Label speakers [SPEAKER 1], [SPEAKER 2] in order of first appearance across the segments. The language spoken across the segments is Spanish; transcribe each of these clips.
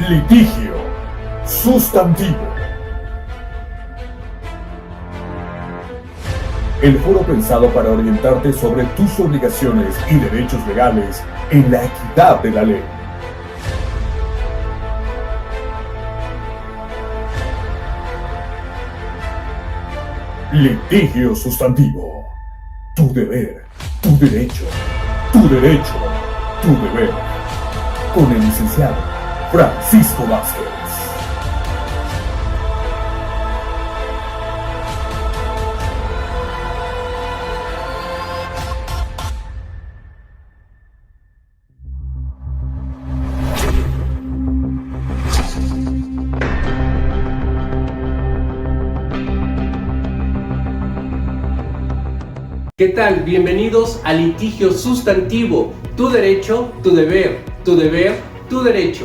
[SPEAKER 1] Litigio sustantivo. El foro pensado para orientarte sobre tus obligaciones y derechos legales en la equidad de la ley. Litigio sustantivo. Tu deber, tu derecho, tu derecho, tu deber. Con el licenciado Francisco Vázquez.
[SPEAKER 2] ¿Qué tal? Bienvenidos a Litigio Sustantivo, tu derecho, tu deber, tu deber, tu derecho.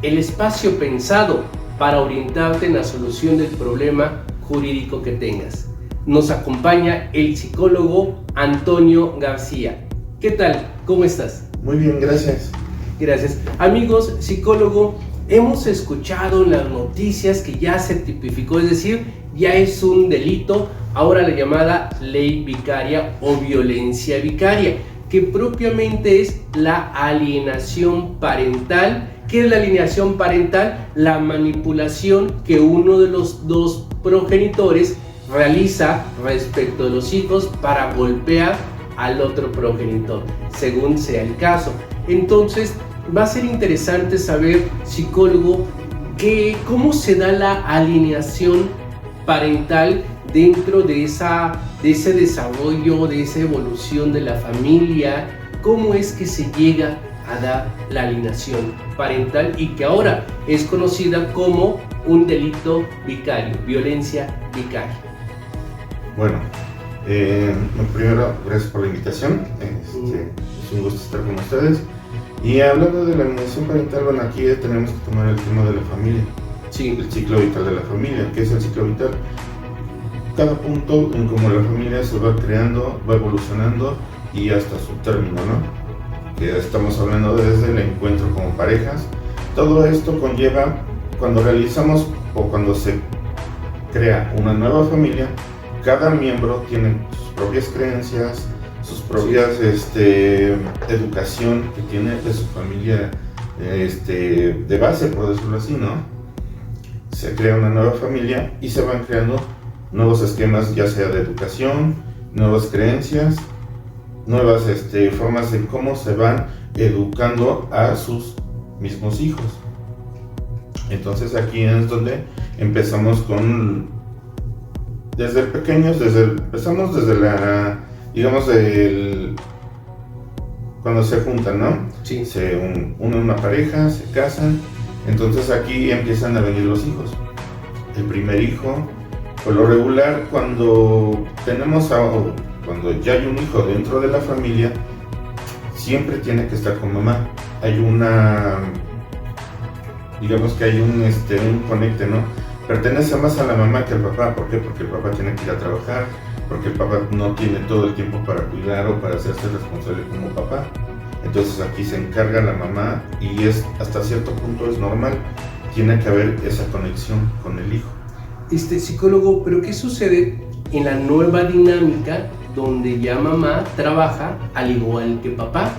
[SPEAKER 2] El espacio pensado para orientarte en la solución del problema jurídico que tengas. Nos acompaña el psicólogo Antonio García. ¿Qué tal? ¿Cómo estás?
[SPEAKER 3] Muy bien, gracias.
[SPEAKER 2] Gracias. Amigos, psicólogo, hemos escuchado en las noticias que ya se tipificó, es decir, ya es un delito ahora la llamada ley vicaria o violencia vicaria, que propiamente es la alienación parental. ¿Qué es la alienación parental? La manipulación que uno de los dos progenitores realiza respecto de los hijos para golpear al otro progenitor, según sea el caso. Entonces, va a ser interesante saber, psicólogo, cómo se da la alienación parental dentro de ese desarrollo, de esa evolución de la familia. ¿Cómo es que se llega a dar la alienación parental y que ahora es conocida como un delito vicario, violencia vicaria?
[SPEAKER 3] Bueno, primero, gracias por la invitación. Es un gusto estar con ustedes. Y hablando de la alienación parental, bueno, aquí tenemos que tomar el tema de la familia.
[SPEAKER 2] Sí.
[SPEAKER 3] El ciclo vital de la familia. ¿Qué es el ciclo vital? Cada punto en cómo la familia se va creando, va evolucionando y hasta su término, ¿no? Que estamos hablando desde el encuentro como parejas. Todo esto conlleva, cuando realizamos o cuando se crea una nueva familia, cada miembro tiene sus propias creencias, sus propias educación que tiene de su familia de base, por decirlo así, ¿no? Se crea una nueva familia y se van creando nuevos esquemas, ya sea de educación, nuevas creencias, nuevas formas de cómo se van educando a sus mismos hijos. Entonces aquí es donde empezamos con, desde pequeños, empezamos desde la, digamos, cuando se juntan, ¿no?
[SPEAKER 2] Sí.
[SPEAKER 3] Se unen una pareja, se casan, entonces aquí empiezan a venir los hijos. El primer hijo, por lo regular, cuando cuando ya hay un hijo dentro de la familia, siempre tiene que estar con mamá. Hay digamos que hay un conecte, ¿no? Pertenece más a la mamá que al papá. ¿Por qué? Porque el papá tiene que ir a trabajar, porque el papá no tiene todo el tiempo para cuidar o para hacerse responsable como papá. Entonces aquí se encarga la mamá y hasta cierto punto es normal. Tiene que haber esa conexión con el hijo.
[SPEAKER 2] Psicólogo, pero ¿qué sucede en la nueva dinámica donde ya mamá trabaja al igual que papá?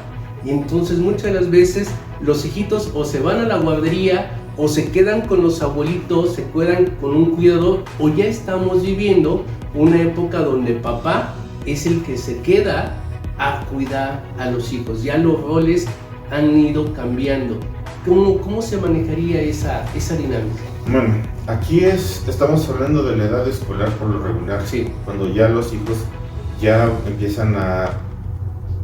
[SPEAKER 2] Y entonces muchas de las veces los hijitos o se van a la guardería o se quedan con los abuelitos, se quedan con un cuidador, o ya estamos viviendo una época donde papá es el que se queda a cuidar a los hijos. Ya los roles han ido cambiando. ¿Cómo se manejaría esa dinámica?
[SPEAKER 3] Bueno, aquí estamos hablando de la edad escolar por lo regular.
[SPEAKER 2] Sí.
[SPEAKER 3] Cuando ya los hijos ya empiezan a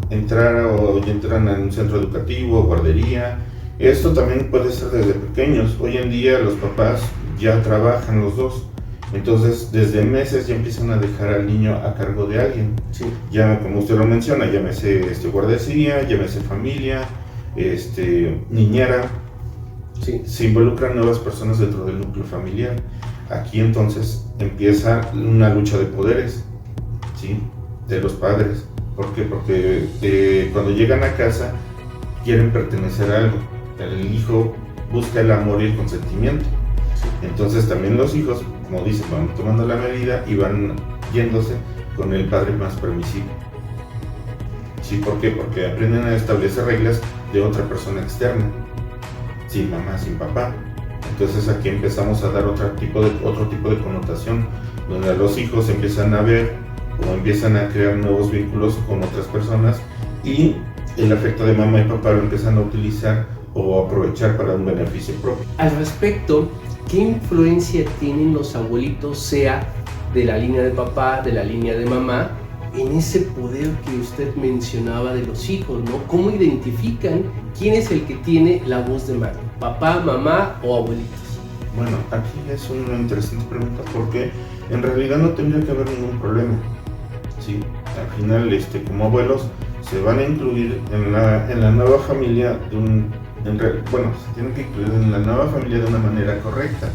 [SPEAKER 3] entrar o ya entran en un centro educativo, guardería. Esto también puede ser desde pequeños. Hoy en día los papás ya trabajan los dos. Entonces, desde meses ya empiezan a dejar al niño a cargo de alguien.
[SPEAKER 2] Sí.
[SPEAKER 3] Ya, como usted lo menciona, llámese guardería, llámese familia, niñera.
[SPEAKER 2] Sí.
[SPEAKER 3] Se involucran nuevas personas dentro del núcleo familiar. Aquí entonces empieza una lucha de poderes, ¿sí? De los padres. ¿Por qué? Porque cuando llegan a casa quieren pertenecer a algo. El hijo busca el amor y el consentimiento. Entonces también los hijos, como dicen, van tomando la medida y van yéndose con el padre más permisivo. ¿Sí? ¿Por qué? Porque aprenden a establecer reglas de otra persona externa, sin mamá, sin papá. Entonces aquí empezamos a dar otro tipo de connotación, donde los hijos empiezan a ver o empiezan a crear nuevos vínculos con otras personas y el afecto de mamá y papá lo empiezan a utilizar o aprovechar para un beneficio propio.
[SPEAKER 2] Al respecto, ¿qué influencia tienen los abuelitos, sea de la línea de papá, de la línea de mamá, en ese poder que usted mencionaba de los hijos, ¿no? ¿Cómo identifican quién es el que tiene la voz de mando? ¿Papá, mamá o abuelitos?
[SPEAKER 3] Bueno, aquí es una interesante pregunta porque en realidad no tendría que haber ningún problema. ¿Sí? Al final, como abuelos, se van a incluir en la nueva familia se tienen que incluir en la nueva familia de una manera correcta.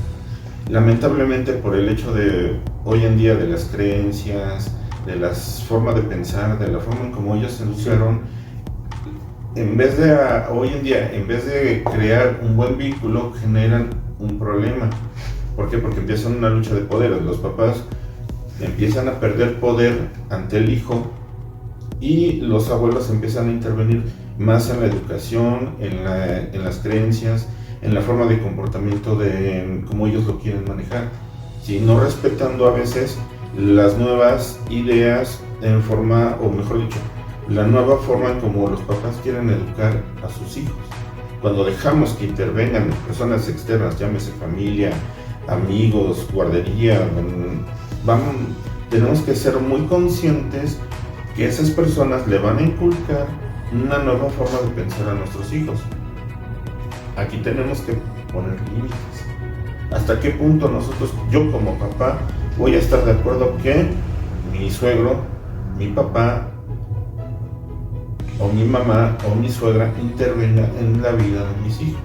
[SPEAKER 3] Lamentablemente, por el hecho de hoy en día de las creencias, de las formas de pensar, de la forma en cómo ellos se educaron, hoy en día, en vez de crear un buen vínculo, generan un problema. ¿Por qué? Porque empiezan una lucha de poderes. Los papás empiezan a perder poder ante el hijo y los abuelos empiezan a intervenir más en la educación, en las creencias, en la forma de comportamiento de cómo ellos lo quieren manejar, ¿sí? No respetando a veces las nuevas ideas en forma, o mejor dicho, la nueva forma en cómo los papás quieren educar a sus hijos. Cuando dejamos que intervengan personas externas, llámese familia, amigos, guardería, tenemos que ser muy conscientes que esas personas le van a inculcar una nueva forma de pensar a nuestros hijos. Aquí tenemos que poner límites. ¿Hasta qué punto yo como papá, voy a estar de acuerdo que mi suegro, mi papá, o mi mamá, o mi suegra intervenga en la vida de mis hijos?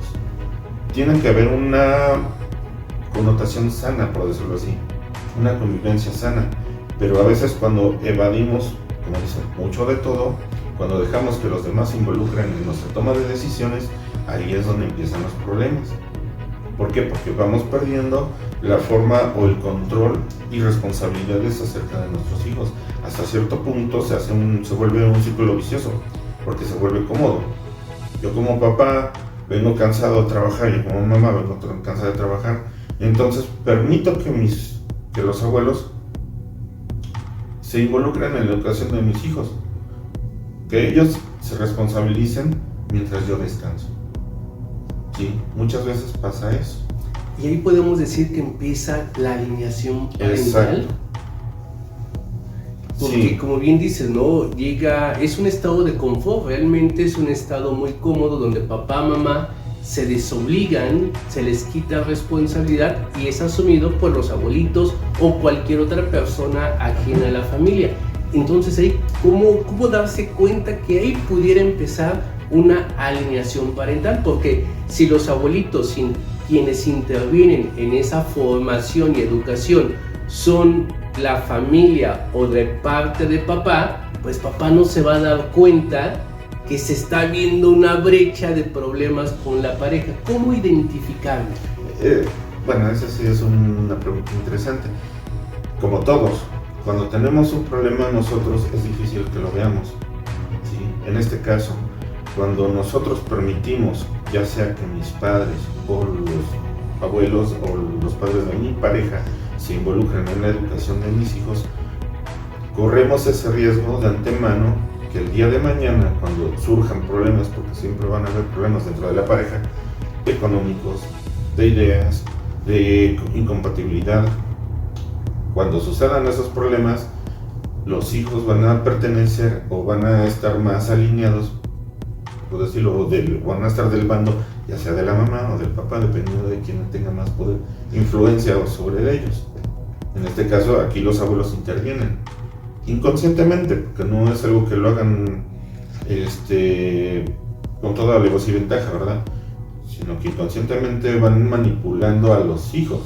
[SPEAKER 3] Tiene que haber una connotación sana, por decirlo así, una convivencia sana. Pero a veces cuando evadimos, como dicen, mucho de todo, cuando dejamos que los demás se involucren en nuestra toma de decisiones, ahí es donde empiezan los problemas. ¿Por qué? Porque vamos perdiendo la forma o el control y responsabilidades acerca de nuestros hijos. Hasta cierto punto se vuelve un círculo vicioso, porque se vuelve cómodo. Yo como papá vengo cansado de trabajar, yo como mamá vengo cansado de trabajar, entonces permito que los abuelos se involucren en la educación de mis hijos, que ellos se responsabilicen mientras yo descanso. Sí, muchas veces pasa eso.
[SPEAKER 2] Y ahí podemos decir que empieza la alineación parental.
[SPEAKER 3] Exacto.
[SPEAKER 2] Porque
[SPEAKER 3] Sí.
[SPEAKER 2] como bien dices, ¿no? Es un estado de confort, realmente es un estado muy cómodo donde papá, mamá se desobligan, se les quita responsabilidad y es asumido por los abuelitos o cualquier otra persona ajena a la familia. Entonces ahí, ¿cómo darse cuenta que ahí pudiera empezar una alineación parental? Porque si los abuelitos, quienes intervienen en esa formación y educación, son la familia o de parte de papá, pues papá no se va a dar cuenta que se está viendo una brecha de problemas con la pareja. ¿Cómo identificarlo?
[SPEAKER 3] Bueno, esa sí es una pregunta interesante. Como todos, cuando tenemos un problema nosotros es difícil que lo veamos, ¿sí? En este caso, cuando nosotros permitimos, ya sea que mis padres o los abuelos o los padres de mi pareja se involucren en la educación de mis hijos, corremos ese riesgo de antemano que el día de mañana, cuando surjan problemas, porque siempre van a haber problemas dentro de la pareja, económicos, de ideas, de incompatibilidad, cuando sucedan esos problemas, los hijos van a pertenecer o van a estar más alineados, por decirlo, van a estar del bando, ya sea de la mamá o del papá, dependiendo de quién tenga más poder, influencia sobre ellos. En este caso, aquí los abuelos intervienen inconscientemente, porque no es algo que lo hagan con toda alevosía y ventaja, ¿verdad? Sino que inconscientemente van manipulando a los hijos.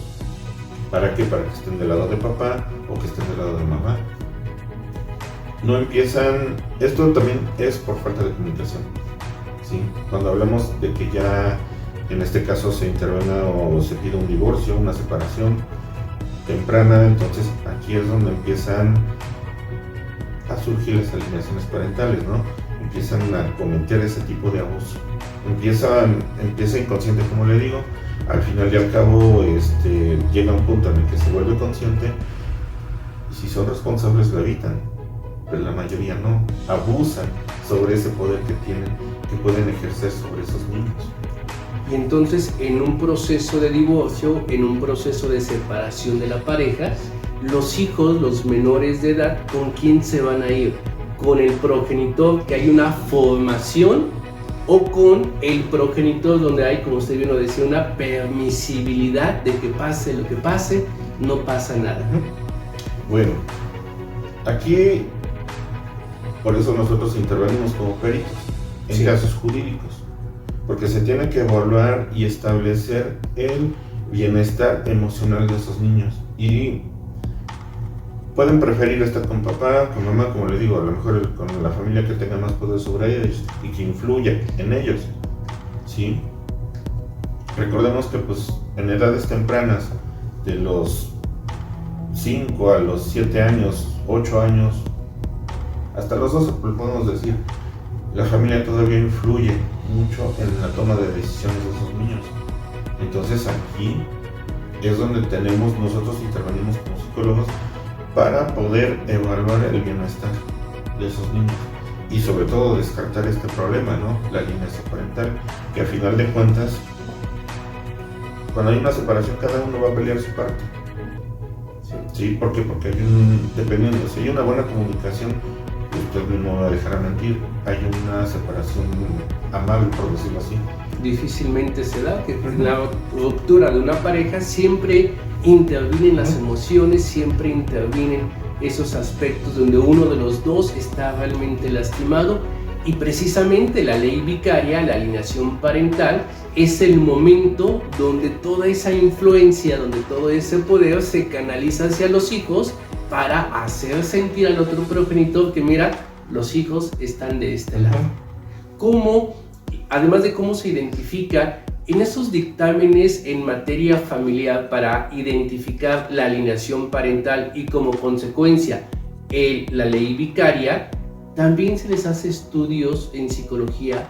[SPEAKER 3] ¿Para qué? Para que estén del lado de papá o que estén del lado de mamá. No empiezan, esto también es por falta de comunicación, ¿sí? Cuando hablamos de que ya en este caso se intervenga o se pide un divorcio, una separación temprana. Entonces aquí es donde empiezan a surgir las alienaciones parentales, ¿no? Empiezan a cometer ese tipo de abuso. Empieza inconsciente, como le digo, al final y al cabo llega un punto en el que se vuelve consciente, y si son responsables lo evitan, pero la mayoría no, abusan sobre ese poder que tienen, que pueden ejercer sobre esos niños.
[SPEAKER 2] Y entonces, en un proceso de divorcio, en un proceso de separación de la pareja, los hijos, los menores de edad, ¿con quién se van a ir? ¿Con el progenitor, que hay una formación, o con el progenitor donde hay, como usted bien lo decía, una permisibilidad de que pase lo que pase, no pasa nada?
[SPEAKER 3] Bueno, aquí por eso nosotros intervenimos como peritos en casos jurídicos, porque se tiene que evaluar y establecer el bienestar emocional de esos niños. Y pueden preferir estar con papá, con mamá, como le digo, a lo mejor con la familia que tenga más poder sobre ellos y que influya en ellos, ¿sí? Recordemos que pues en edades tempranas, de los 5 a los 7 años, 8 años, hasta los 12 podemos decir, la familia todavía influye mucho en la toma de decisiones de esos niños. Entonces aquí es donde nosotros intervenimos como psicólogos para poder evaluar el bienestar de esos niños y sobre todo descartar este problema, ¿no? La alienación parental, que a final de cuentas, cuando hay una separación, cada uno va a pelear su parte. ¿Sí? ¿Por qué? Porque dependiendo, si hay una buena comunicación, usted no me va a dejar mentir, hay una separación amable, por decirlo así.
[SPEAKER 2] Difícilmente se da, que en la ruptura de una pareja siempre intervienen las emociones, siempre intervienen esos aspectos donde uno de los dos está realmente lastimado, y precisamente la ley vicaria, la alienación parental, es el momento donde toda esa influencia, donde todo ese poder se canaliza hacia los hijos para hacer sentir al otro progenitor que mira, los hijos están de este lado. Además de cómo se identifica en esos dictámenes en materia familiar para identificar la alienación parental y como consecuencia la ley vicaria, también se les hace estudios en psicología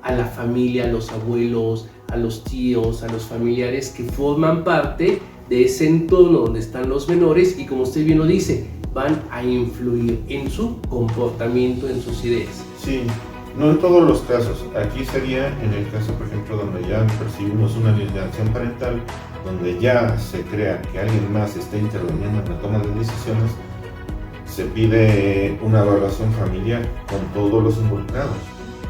[SPEAKER 2] a la familia, a los abuelos, a los tíos, a los familiares que forman parte de ese entorno donde están los menores y, como usted bien lo dice, van a influir en su comportamiento, en sus ideas.
[SPEAKER 3] Sí. No en todos los casos. Aquí sería en el caso, por ejemplo, donde ya percibimos una alienación parental, donde ya se crea que alguien más está interviniendo en la toma de decisiones, se pide una evaluación familiar con todos los involucrados.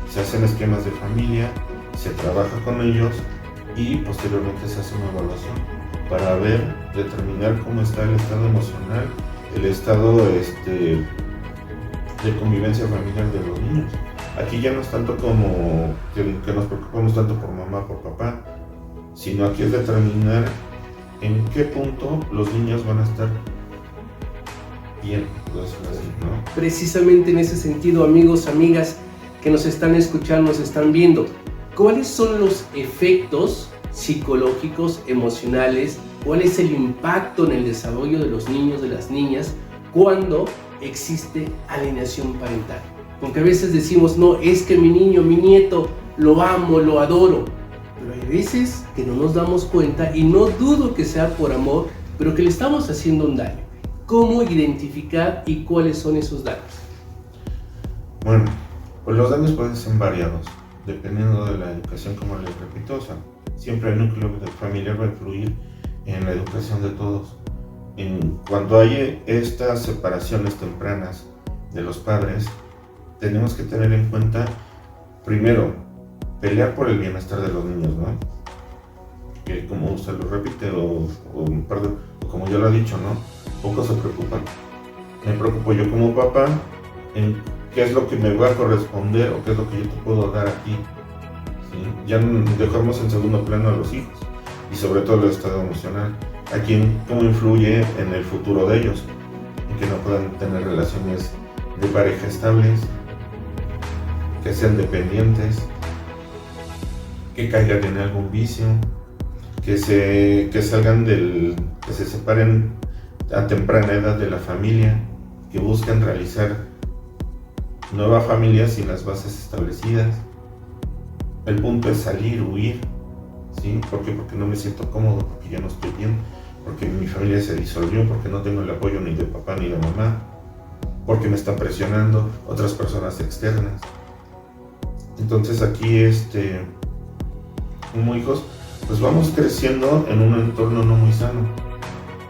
[SPEAKER 3] Se hacen esquemas de familia, se trabaja con ellos y posteriormente se hace una evaluación para determinar cómo está el estado emocional, el estado de convivencia familiar de los niños. Aquí ya no es tanto como que nos preocupamos tanto por mamá, por papá, sino aquí es determinar en qué punto los niños van a estar bien, así, ¿no?
[SPEAKER 2] Precisamente en ese sentido, amigos, amigas que nos están escuchando, nos están viendo, ¿cuáles son los efectos psicológicos, emocionales? ¿Cuál es el impacto en el desarrollo de los niños, de las niñas, cuando existe alienación parental? Porque a veces decimos, no, es que mi niño, mi nieto, lo amo, lo adoro. Pero hay veces que no nos damos cuenta, y no dudo que sea por amor, pero que le estamos haciendo un daño. ¿Cómo identificar y cuáles son esos daños?
[SPEAKER 3] Bueno, pues los daños pueden ser variados, dependiendo de la educación, como les repito. O sea, siempre el núcleo familiar va a influir en la educación de todos. Cuando hay estas separaciones tempranas de los padres, tenemos que tener en cuenta, primero, pelear por el bienestar de los niños, ¿no? Que como usted lo repite, o como yo lo he dicho, ¿no? Pocos se preocupan. Me preocupo yo como papá en qué es lo que me va a corresponder o qué es lo que yo te puedo dar a ti, ¿sí? Ya dejamos en segundo plano a los hijos y sobre todo el estado emocional. Aquí cómo influye en el futuro de ellos, en que no puedan tener relaciones de pareja estables, que sean dependientes, que caigan en algún vicio, que salgan que se separen a temprana edad de la familia, que busquen realizar nueva familia sin las bases establecidas. El punto es salir, huir, ¿sí? ¿Por qué? Porque no me siento cómodo, porque ya no estoy bien, porque mi familia se disolvió, porque no tengo el apoyo ni de papá ni de mamá, porque me están presionando otras personas externas. Entonces aquí, como hijos, pues vamos creciendo en un entorno no muy sano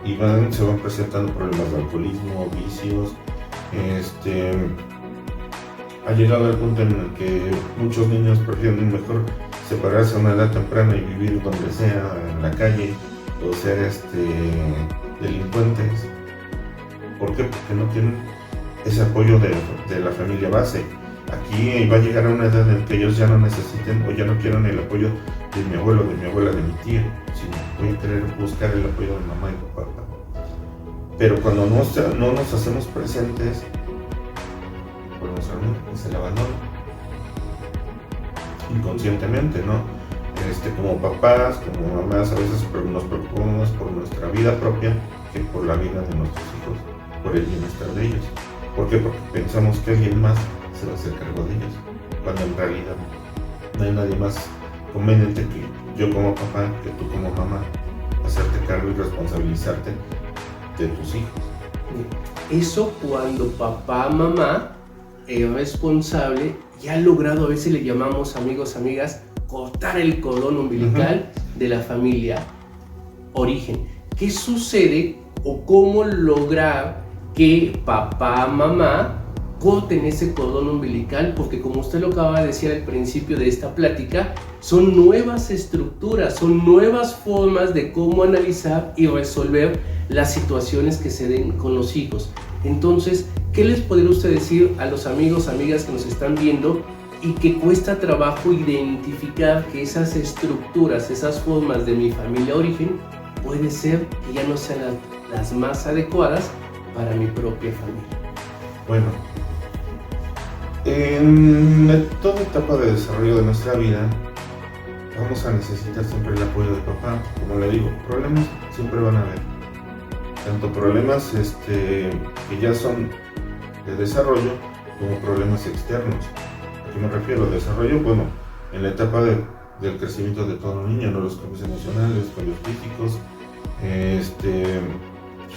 [SPEAKER 3] y se van presentando problemas de alcoholismo, vicios. Ha llegado el punto en el que muchos niños prefieren mejor separarse a una edad temprana y vivir donde sea, en la calle, o ser delincuentes. ¿Por qué? Porque no tienen ese apoyo de la familia base. Aquí va a llegar a una edad en que ellos ya no necesiten o ya no quieran el apoyo de mi abuelo, de mi abuela, de mi tío, sino voy a querer buscar el apoyo de mamá y papá. Pero cuando no nos hacemos presentes, es el abandono inconscientemente, ¿no? Como papás, como mamás, a veces nos preocupamos por nuestra vida propia que por la vida de nuestros hijos, por el bienestar de ellos. ¿Por qué? Porque pensamos que alguien más se va a hacer cargo de ellos, cuando en realidad no hay nadie más conveniente que yo como papá, que tú como mamá, hacerte cargo y responsabilizarte de tus hijos.
[SPEAKER 2] Eso cuando papá, mamá es responsable y ha logrado, a veces le llamamos, amigos, amigas, cortar el cordón umbilical de la familia origen. ¿Qué sucede o cómo lograr que papá, mamá corten ese cordón umbilical? Porque como usted lo acaba de decir al principio de esta plática, son nuevas estructuras, son nuevas formas de cómo analizar y resolver las situaciones que se den con los hijos. Entonces, ¿qué les podría usted decir a los amigos, amigas que nos están viendo y que cuesta trabajo identificar que esas estructuras, esas formas de mi familia origen, puede ser que ya no sean las más adecuadas para mi propia familia?
[SPEAKER 3] Bueno, en toda etapa de desarrollo de nuestra vida vamos a necesitar siempre el apoyo de papá. Como le digo, problemas siempre van a haber. Tanto problemas que ya son de desarrollo como problemas externos. ¿A qué me refiero? Desarrollo, bueno, en la etapa del crecimiento de todo niño, ¿no? Los cambios emocionales, cambios físicos,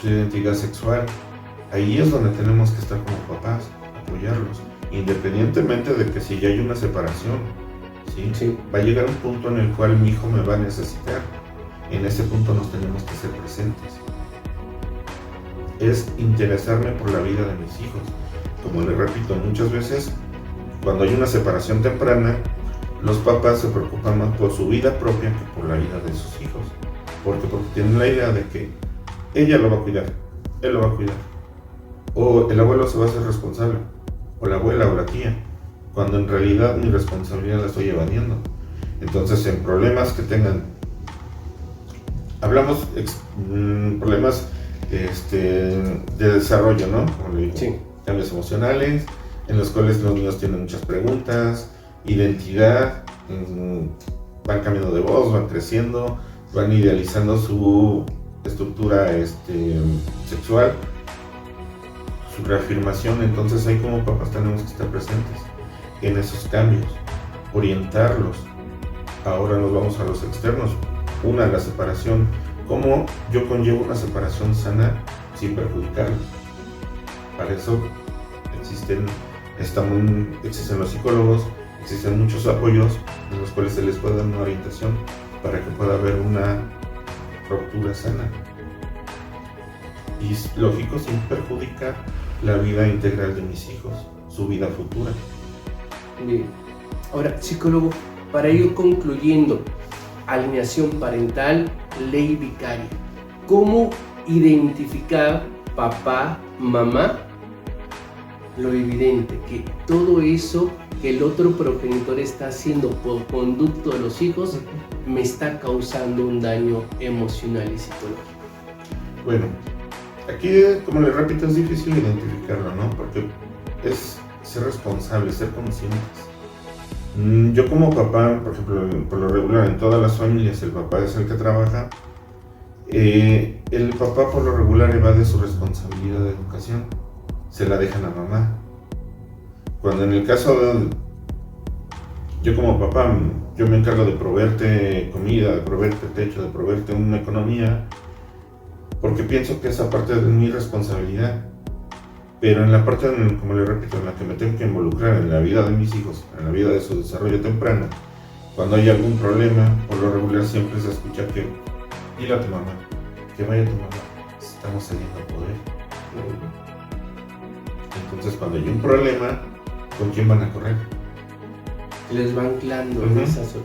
[SPEAKER 3] su identidad sexual. Ahí es donde tenemos que estar como papás, apoyarlos, independientemente de que si ya hay una separación, ¿sí?
[SPEAKER 2] Sí.
[SPEAKER 3] Va a llegar un punto en el cual mi hijo me va a necesitar. En ese punto nos tenemos que ser presentes. Es interesarme por la vida de mis hijos. Como le repito, muchas veces cuando hay una separación temprana, los papás se preocupan más por su vida propia que por la vida de sus hijos. Porque tienen la idea de que ella lo va a cuidar, él lo va a cuidar, o el abuelo se va a hacer responsable, o la abuela o la tía, cuando en realidad mi responsabilidad la estoy evadiendo. Entonces, en problemas que tengan, hablamos problemas de desarrollo, ¿no? Como le digo,
[SPEAKER 2] Sí.
[SPEAKER 3] Cambios emocionales, en los cuales los niños tienen muchas preguntas, identidad, van cambiando de voz, van creciendo, van idealizando su estructura sexual, su reafirmación. Entonces ahí como papás tenemos que estar presentes en esos cambios, orientarlos. Ahora nos vamos a los externos. Una, la separación. ¿Cómo yo conllevo una separación sana sin perjudicarlos? Para eso existen los psicólogos, existen muchos apoyos en los cuales se les puede dar una orientación para que pueda haber una ruptura sana. Y es lógico, sin perjudicar la vida integral de mis hijos, su vida futura.
[SPEAKER 2] Bien. Ahora, psicólogo, para ir concluyendo, alineación parental, ley vicaria. ¿Cómo identificar papá, mamá? Lo evidente, que todo eso que el otro progenitor está haciendo por conducto de los hijos me está causando un daño emocional y psicológico.
[SPEAKER 3] Bueno, aquí, como les repito, es difícil identificarlo, ¿no? Porque es ser responsable, ser conscientes. Yo como papá, por ejemplo, por lo regular en todas las familias el papá es el que trabaja. El papá por lo regular evade su responsabilidad de educación, se la dejan a mamá. Cuando en el caso de yo como papá, yo me encargo de proveerte comida, de proveerte techo, de proveerte una economía, porque pienso que esa parte es mi responsabilidad. Pero en la parte, como le repito, en la que me tengo que involucrar en la vida de mis hijos, en la vida de su desarrollo temprano, cuando hay algún problema, por lo regular siempre se escucha que dile a tu mamá, que vaya tu mamá, estamos cediendo poder. Entonces cuando hay un problema, ¿con quién van a correr?
[SPEAKER 2] Les va anclando esa zona.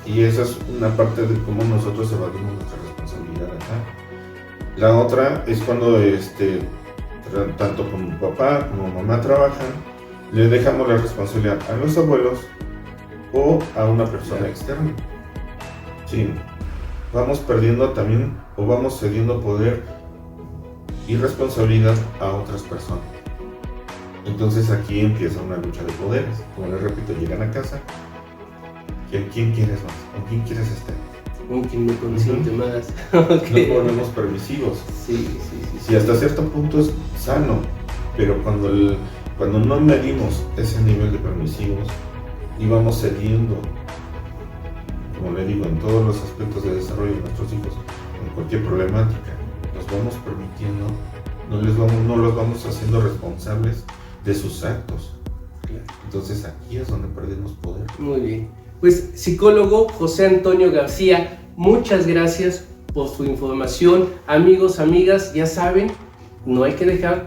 [SPEAKER 3] Y esa es una parte de cómo nosotros evadimos nuestra responsabilidad acá. La otra es cuando tanto como papá como mamá trabajan, le dejamos la responsabilidad a los abuelos o a una persona externa. Sí, vamos perdiendo también o vamos cediendo poder y responsabilidad a otras personas. Entonces aquí empieza una lucha de poderes. Como les repito, llegan a casa, ¿quién quieres más? ¿Con quién quieres estar?
[SPEAKER 2] ¿Con quién me consiente más?
[SPEAKER 3] Okay. Nos volvemos permisivos.
[SPEAKER 2] Sí.
[SPEAKER 3] Y hasta cierto punto es sano, pero cuando no medimos ese nivel de permisivos y vamos cediendo, como le digo, en todos los aspectos de desarrollo de nuestros hijos, en cualquier problemática, los vamos permitiendo, no los vamos haciendo responsables de sus actos. Entonces aquí es donde perdemos poder.
[SPEAKER 2] Muy bien. Pues psicólogo José Antonio García, muchas gracias por su información. Amigos, amigas, ya saben, no hay que dejar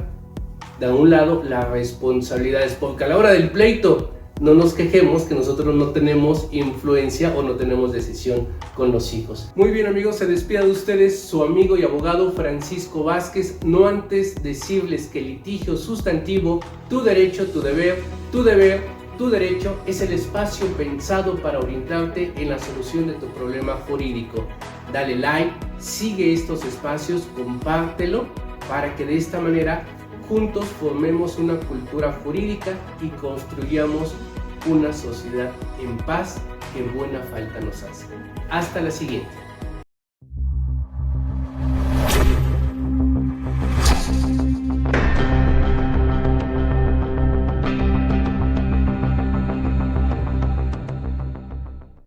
[SPEAKER 2] de un lado las responsabilidades, porque a la hora del pleito no nos quejemos que nosotros no tenemos influencia o no tenemos decisión con los hijos. Muy bien, amigos, se despide de ustedes su amigo y abogado Francisco Vázquez, no antes decirles que el litigio sustantivo, tu derecho, tu deber, tu derecho, es el espacio pensado para orientarte en la solución de tu problema jurídico. Dale like, sigue estos espacios, compártelo para que de esta manera juntos formemos una cultura jurídica y construyamos una sociedad en paz que buena falta nos hace. Hasta la siguiente.